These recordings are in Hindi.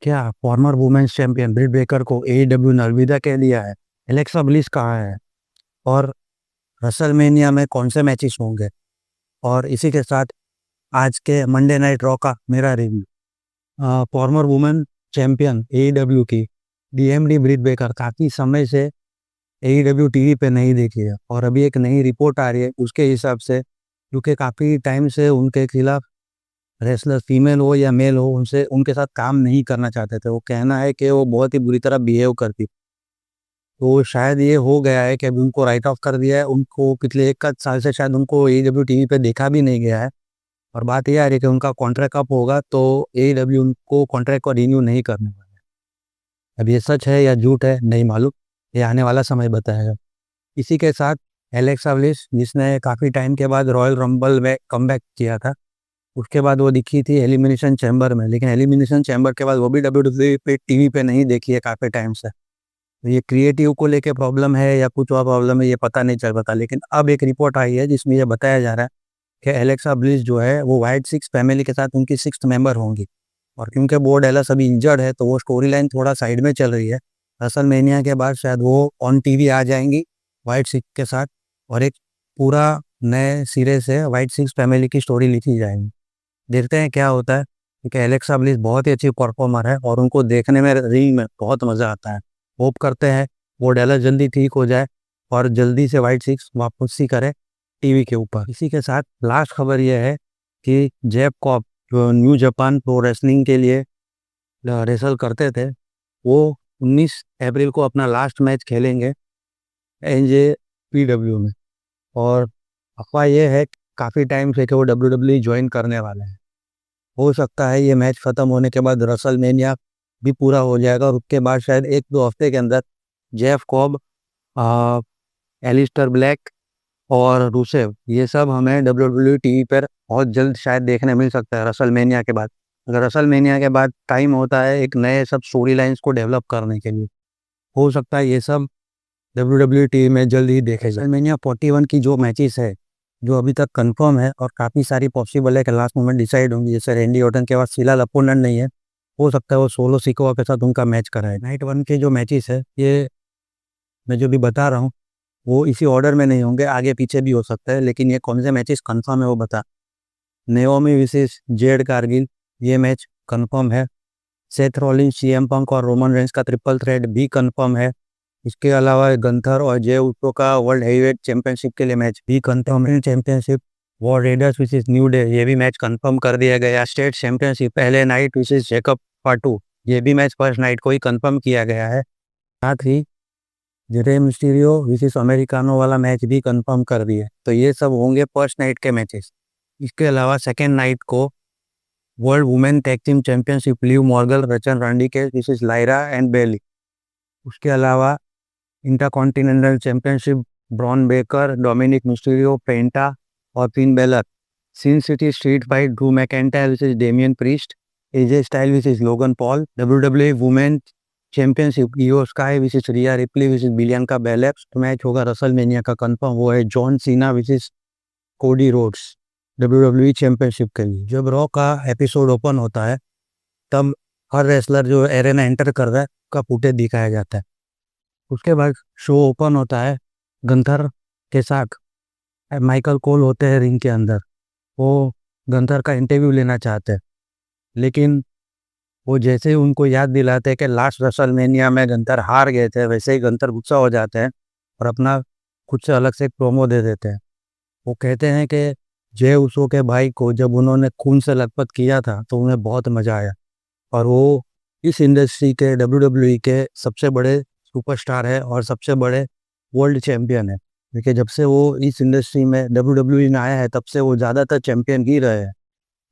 क्या फॉर्मर वुमेन्स चैंपियन ब्रिट बेकर को एईडब्ल्यू ने अलविदा कह दिया है? एलेक्सा ब्लिस कहाँ है? और रसलमेनिया में कौन से मैचेस होंगे? और इसी के साथ आज के मंडे नाइट रॉ का मेरा review. Farmer women champion AEW की डीएमडी ब्रिट बेकर काफ़ी समय से एईडब्ल्यू टीवी पे नहीं देखी है, और अभी एक नई रिपोर्ट आ रही है उसके हिसाब से, क्योंकि काफ़ी टाइम से उनके खिलाफ रेसलर फीमेल हो या मेल हो उनसे उनके साथ काम नहीं करना चाहते थे। वो कहना है कि वो बहुत ही बुरी तरह बिहेव करती। तो शायद ये हो गया है कि अभी उनको राइट ऑफ कर दिया है। उनको पिछले एक आध साल से शायद उनको एईडब्ल्यू टीवी पे देखा भी नहीं गया है। और बात ये आ रही है कि उनका कॉन्ट्रैक्ट अप होगा तो एईडब्ल्यू उनको कॉन्ट्रैक्ट को रिन्यू नहीं करने वाला है। अब ये सच है या झूठ है नहीं मालूम, ये आने वाला समय बताएगा। इसी के साथ एलेक्सा ब्लिस, जिसने काफ़ी टाइम के बाद रॉयल रंबल में कमबैक किया था, उसके बाद वो दिखी थी एलिमिनेशन चैम्बर में, लेकिन एलिमिनेशन चैम्बर के बाद वो भी डब्ल्यूडब्ल्यूई पे टीवी पे नहीं देखी है काफ़ी टाइम से। तो ये क्रिएटिव को लेके प्रॉब्लम है या कुछ और प्रॉब्लम है, ये पता नहीं चल पाता। लेकिन अब एक रिपोर्ट आई है जिसमें ये बताया जा रहा है कि एलेक्सा ब्लिस जो है वो व्हाइट सिक्स फैमिली के साथ उनकी सिक्स्थ मेंबर होंगी। और क्योंकि बो डेलस अभी इंजर्ड है तो वो स्टोरी लाइन थोड़ा साइड में चल रही है। रेसलमेनिया के बाद शायद वो ऑन टीवी आ जाएंगी व्हाइट सिक्स के साथ, और एक पूरा नए सिरे से व्हाइट सिक्स फैमिली की स्टोरी लिखी जाएगी। देखते हैं क्या होता है, क्योंकि एलेक्सा ब्लिस बहुत ही अच्छी परफॉर्मर है और उनको देखने में रिंग में बहुत मज़ा आता है। होप करते हैं वो डेलस जल्दी ठीक हो जाए और जल्दी से व्हाइट सिक्स वापसी करे टीवी के ऊपर। इसी के साथ लास्ट खबर यह है कि जेफ कॉब, जो न्यू जापान प्रो रेसलिंग के लिए रेसल करते थे, वो 19 अप्रैल को अपना लास्ट मैच खेलेंगे एनजेपीडब्ल्यू में। और अफवाह यह है काफ़ी टाइम से कि वो डब्ल्यूडब्ल्यू ज्वाइन करने वाले हैं। हो सकता है ये मैच ख़त्म होने के बाद रसलमेनिया भी पूरा हो जाएगा और उसके बाद शायद एक दो हफ्ते के अंदर जेफ कॉब, एलिस्टर ब्लैक और रूसेव, ये सब हमें डब्ल्यूडब्ल्यू टीवी पर बहुत जल्द शायद देखने मिल सकता है रसलमेनिया के बाद। अगर रसलमेनिया के बाद टाइम होता है एक नए सब स्टोरी लाइन्स को डेवलप करने के लिए, हो सकता है ये सब डब्ल्यूडब्ल्यू टीवी में जल्द ही देखे जाए। रसलमेनिया 41 की जो मैचेस है जो अभी तक कंफर्म है, और काफ़ी सारी पॉसिबल है कि लास्ट मोमेंट डिसाइड होंगी, जैसे रैंडी ऑर्टन के पास फिलहाल अपोनेंट नहीं है, हो सकता है वो सोलो सिकोआ के साथ उनका मैच कराए। नाइट 1 के जो मैचेस है ये मैं जो भी बता रहा हूँ वो इसी ऑर्डर में नहीं होंगे, आगे पीछे भी हो सकता है, लेकिन ये कौन से मैचेस कंफर्म है वो बता। नेओमी विसेस जेड कारगिल, ये मैच कंफर्म है। सेथ रॉलिंस, सीएम पंक और रोमन रेंस का ट्रिपल थ्रेट भी कंफर्म है। इसके अलावा गंथर और जे उसो का वर्ल्ड हेवीवेट चैंपियनशिप के लिए मैच भी कंफर्म है। चैंपियनशिप वॉर रेडर्स विसेस न्यू डे, ये भी मैच कंफर्म कर दिया गया। स्टेट चैंपियनशिप पहले नाइट विसेस जेकब पार्ट 2, ये भी मैच फर्स्ट नाइट को ही कंफर्म किया गया है। साथ ही जे मिस्टीरियो विसेस अमेरिकानो वाला मैच भी कंफर्म कर दिए। तो ये सब होंगे फर्स्ट नाइट के मैचेस। इसके अलावा सेकेंड नाइट को world women tag team championship Liv Morgan, रचन Rodriguez versus Lyra and Bayley. उसके अलावा Intercontinental championship Bron Breakker, Dominik Mysterio, Penta और Finn Balor. Sin City street fight Drew McIntyre versus Damian Priest, AJ Style versus Logan Paul. WWE women championship Iyo Sky versus Rhea Ripley versus Bianca Belair. Match होगा रसलमेनिया का कंफर्म, वो है जॉन सीना विसेस कोडी रोड्स डब्ल्यूडब्ल्यूई चैंपियनशिप के लिए। जब रॉ का एपिसोड ओपन होता है तब हर रेसलर जो एरेना एंटर कर रहा है का फुटेज दिखाया जाता है। उसके बाद शो ओपन होता है गंथर के साथ। माइकल कोल होते हैं रिंग के अंदर, वो गंथर का इंटरव्यू लेना चाहते हैं, लेकिन वो जैसे ही उनको याद दिलाते हैं कि लास्ट रसलमेनिया में गंथर हार गए थे, वैसे ही गंथर गुस्सा हो जाते हैं और अपना खुद से अलग से एक प्रोमो दे देते हैं। वो कहते हैं कि जय उसो के भाई को जब उन्होंने खून से लथपथ किया था तो उन्हें बहुत मज़ा आया, और वो इस इंडस्ट्री के डब्ल्यूडब्ल्यूई के सबसे बड़े सुपरस्टार है और सबसे बड़े वर्ल्ड चैंपियन है। क्योंकि जब से वो इस इंडस्ट्री में डब्ल्यूडब्ल्यूई में आया है तब से वो ज़्यादातर चैंपियन ही रहे हैं,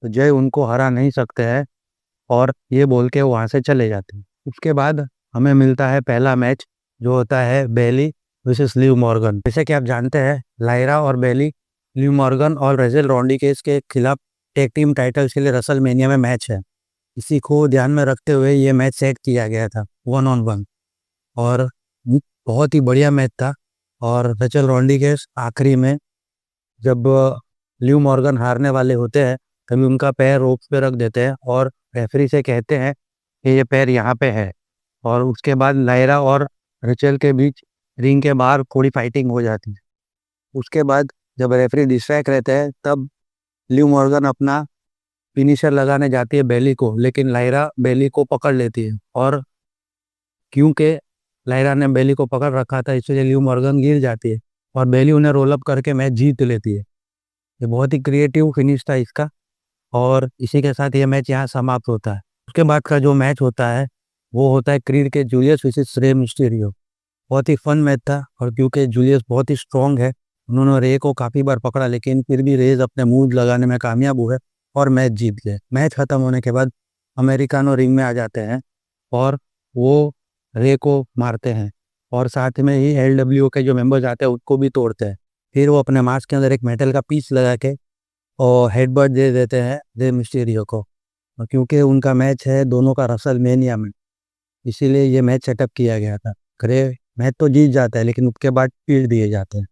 तो जय उनको हरा नहीं सकते हैं, और ये बोल के वहाँ से चले जाते हैं। उसके बाद हमें मिलता है पहला मैच, जो होता है बेली वर्सेस लिव मॉर्गन। जैसे कि आप जानते हैं लायरा और बेली, लिव मॉर्गन और रेचल रॉड्रिगेज के खिलाफ टैग टीम टाइटल्स के लिए रसलमेनिया में मैच है। इसी को ध्यान में रखते हुए ये मैच सेट किया गया था 1-on-1, और बहुत ही बढ़िया मैच था। और रेचल रॉड्रिगेज आखिरी में जब लिव मॉर्गन हारने वाले होते हैं तभी उनका पैर रोप पे रख देते हैं और रेफरी से कहते हैं कि ये पैर यहाँ पे है। और उसके बाद लायरा और रेचल के बीच रिंग के बाहर थोड़ी फाइटिंग हो जाती है। उसके बाद जब रेफरी डिस्ट्रैक्ट रहते हैं तब लिव मॉर्गन अपना फिनिशर लगाने जाती है बेली को, लेकिन लायरा बेली को पकड़ लेती है। और क्योंकि लायरा ने बेली को पकड़ रखा था इसलिए लिव मॉर्गन गिर जाती है और बेली उन्हें रोल अप करके मैच जीत लेती है। ये बहुत ही क्रिएटिव फिनिश था इसका। और इसी के साथ ये मैच यहाँ समाप्त होता है। उसके बाद का जो मैच होता है वो होता है क्रीड के जूलियस वर्सेस रे मिस्टीरियो। बहुत ही फन मैच था, और क्योंकि जूलियस बहुत ही स्ट्रॉन्ग है उन्होंने रे को काफ़ी बार पकड़ा, लेकिन फिर भी रेज अपने मूव लगाने में कामयाब हुए और मैच जीत गए। मैच खत्म होने के बाद अमेरिकानो रिंग में आ जाते हैं और वो रे को मारते हैं, और साथ में ही LWO के जो मेंबर्स आते हैं उसको भी तोड़ते हैं। फिर वो अपने मास्क के अंदर एक मेटल का पीस लगा के और हेडबट दे देते हैं रे मिस्टीरियो को। और क्योंकि उनका मैच है दोनों का रसलमेनिया में, इसीलिए ये मैच सेटअप किया गया था। रे मैच तो जीत जाता है लेकिन उसके बाद पीट दिए जाते हैं।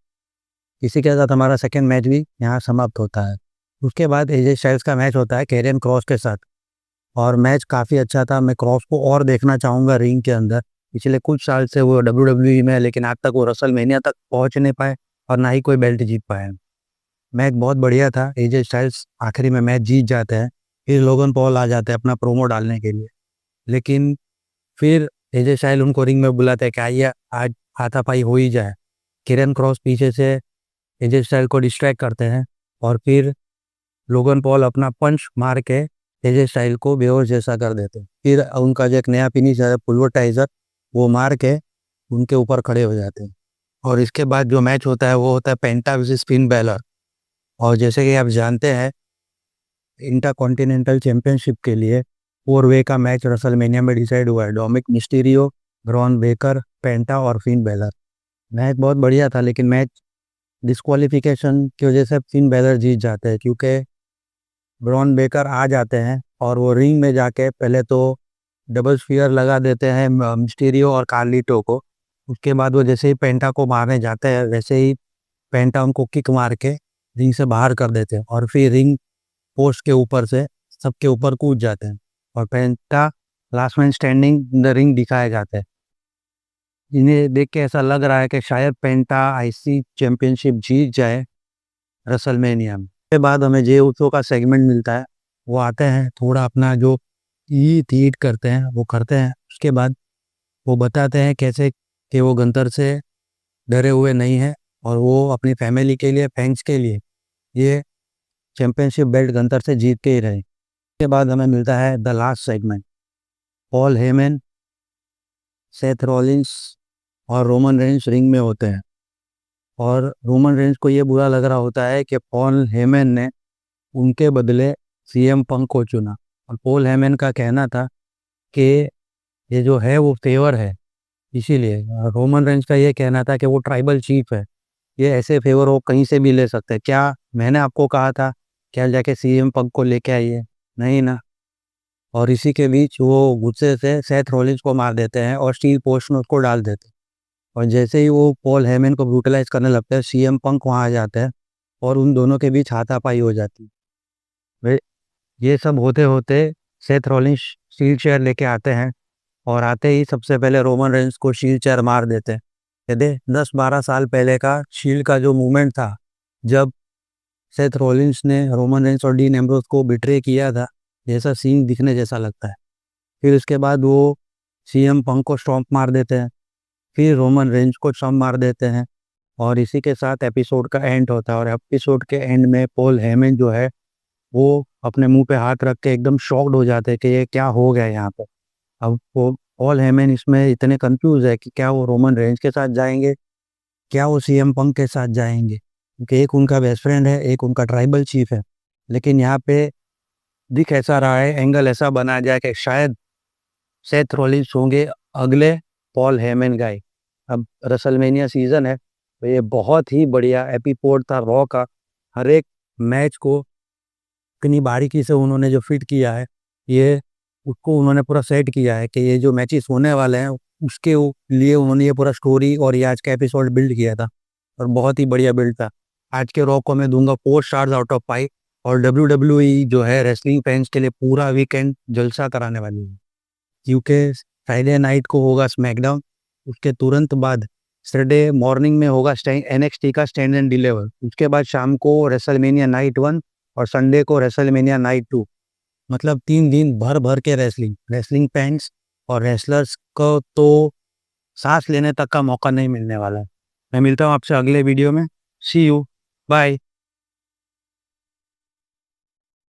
इसी के साथ हमारा सेकंड मैच भी यहाँ समाप्त होता है। उसके बाद एजे स्टाइल्स का मैच होता है कैरियन क्रॉस के साथ, और मैच काफ़ी अच्छा था। मैं क्रॉस को और देखना चाहूँगा रिंग के अंदर। पिछले कुछ साल से वो WWE में है, लेकिन आज तक वो रसलमेनिया तक पहुँच नहीं पाए और ना ही कोई बेल्ट जीत पाए। मैच बहुत बढ़िया था। एजे स्टाइल्स आखिरी में मैच जीत जाते हैं। फिर लोगन पॉल आ जाते हैं अपना प्रोमो डालने के लिए, लेकिन फिर एजे स्टाइल उनको रिंग में बुलाते हैं कि आइए आज हाथापाई हो ही जाए। किरण क्रॉस पीछे से एजे स्टाइल को डिस्ट्रैक्ट करते हैं और फिर लोगन पॉल अपना पंच मार के एजे स्टाइल को बेहोश जैसा कर देते हैं। फिर उनका जो एक नया फिनिश है पुलवटाइजर, वो मार के उनके ऊपर खड़े हो जाते हैं। और इसके बाद जो मैच होता है वो होता है पेंटा वर्सेस फिन बैलर। और जैसे कि आप जानते हैं इंटरकॉन्टिनेंटल चैंपियनशिप के लिए 4 वे का मैच रसलमेनिया में डिसाइड हुआ है। डोमिनिक मिस्टीरियो, ब्रॉन बेकर, पेंटा और फिन बैलर। मैच बहुत बढ़िया था, लेकिन मैच डिस्क्वालिफिकेशन की वजह से फिन बैलर जीत जाते हैं, क्योंकि ब्रॉन बेकर आ जाते हैं और वो रिंग में जाके पहले तो डबल स्फीयर लगा देते हैं मिस्टीरियो और कार्लिटो को। उसके बाद वो जैसे ही पेंटा को मारने जाते हैं वैसे ही पेंटा उनको किक मार के रिंग से बाहर कर देते हैं, और फिर रिंग पोस्ट के ऊपर से सबके ऊपर कूद जाते हैं और Penta last man standing in the ring दिखाया जाता है। इन्हें देख के ऐसा लग रहा है कि शायद पेंटा IC चैंपियनशिप जीत जाए रसलमेनिया में। उसके बाद हमें जे उसो का सेगमेंट मिलता है। वो आते हैं, थोड़ा अपना जो ईट करते हैं वो करते हैं। उसके बाद वो बताते हैं कैसे कि वो गंतर से डरे हुए नहीं हैं और वो अपनी फैमिली के लिए, फैंस के लिए ये चैंपियनशिप बेल्ट गंतर से जीत के ही रहे। उसके बाद हमें मिलता है the last segment. Paul Heyman, Seth Rollins और रोमन रेंस रिंग में होते हैं, और रोमन रेंस को ये बुरा लग रहा होता है कि पॉल हेमन ने उनके बदले CM पंक को चुना। और पॉल हेमन का कहना था कि ये जो है वो फेवर है, इसीलिए। रोमन रेंस का ये कहना था कि वो ट्राइबल चीफ है, ये ऐसे फेवर वो कहीं से भी ले सकते हैं। क्या मैंने आपको कहा था क्या जाके CM पंक को लेके आइए? नहीं ना। और इसी के बीच वो गुस्से से सेथ रॉलिंस को मार देते हैं और स्टील पोस्ट में उसको डाल देते हैं। और जैसे ही वो पॉल हेमन को ब्रूटलाइज करने लगते हैं CM पंक वहाँ आ जाते हैं और उन दोनों के बीच हाथापाई हो जाती है। वे ये सब होते होते सेथ रॉलिंस स्टील चेयर लेके आते हैं, और आते ही सबसे पहले रोमन रेंस को शील्ड चेयर मार देते हैं। यदि 10-12 साल पहले का शील्ड का जो मूवमेंट था, जब सेथ रॉलिंस ने रोमन रेंस और डीन एम्ब्रोस को बिट्रे किया था, जैसा सीन दिखने जैसा लगता है। फिर उसके बाद वो CM पंक को स्टॉम्प मार देते हैं, फिर रोमन रेंस को स्टॉम्प मार देते हैं, और इसी के साथ एपिसोड का एंड होता है। और एपिसोड के एंड में पॉल हेमन जो है वो अपने मुंह पे हाथ रख के एकदम शॉक्ड हो जाते हैं कि ये क्या हो गया यहाँ पे। अब वो पॉल हेमन इसमें इतने कंफ्यूज है कि क्या वो रोमन रेंस के साथ जाएंगे, क्या वो CM पंक के साथ जाएंगे, क्योंकि एक उनका बेस्ट फ्रेंड है, एक उनका ट्राइबल चीफ है। लेकिन यहाँ पे दिख ऐसा रहा है, एंगल ऐसा बनाया जाए कि शायद सेथ रॉलिंस होंगे अगले पॉल हेमन गाय। अब रसलमेनिया सीजन है तो ये बहुत ही बढ़िया एपिसोड था रॉ का। हर एक मैच को इतनी बारीकी से उन्होंने जो फिट किया है, ये उसको उन्होंने पूरा सेट किया है कि ये जो मैचेस होने वाले हैं उसके लिए उन्होंने ये पूरा स्टोरी और ये आज का एपिसोड बिल्ड किया था, और बहुत ही बढ़िया बिल्ड था। आज के रॉ को मैं दूंगा 4 स्टार्स आउट ऑफ 5। और WWE जो है रेसलिंग फैंस के लिए पूरा वीकेंड जलसा कराने वाली है। क्योंकि फ्राइडे नाइट को होगा स्मैकडाउन, उसके तुरंत बाद सैटरडे मॉर्निंग में होगा NXT का स्टैंड एंड डिलीवर, उसके बाद शाम को रेसलमेनिया नाइट 1 और संडे को रेसलमेनिया नाइट 2। मतलब 3 दिन भर भर के रेसलिंग फैंस और रेसलर्स को तो सांस लेने तक का मौका नहीं मिलने वाला है। मैं मिलता हूँ आपसे अगले वीडियो में। सी यू, बाय।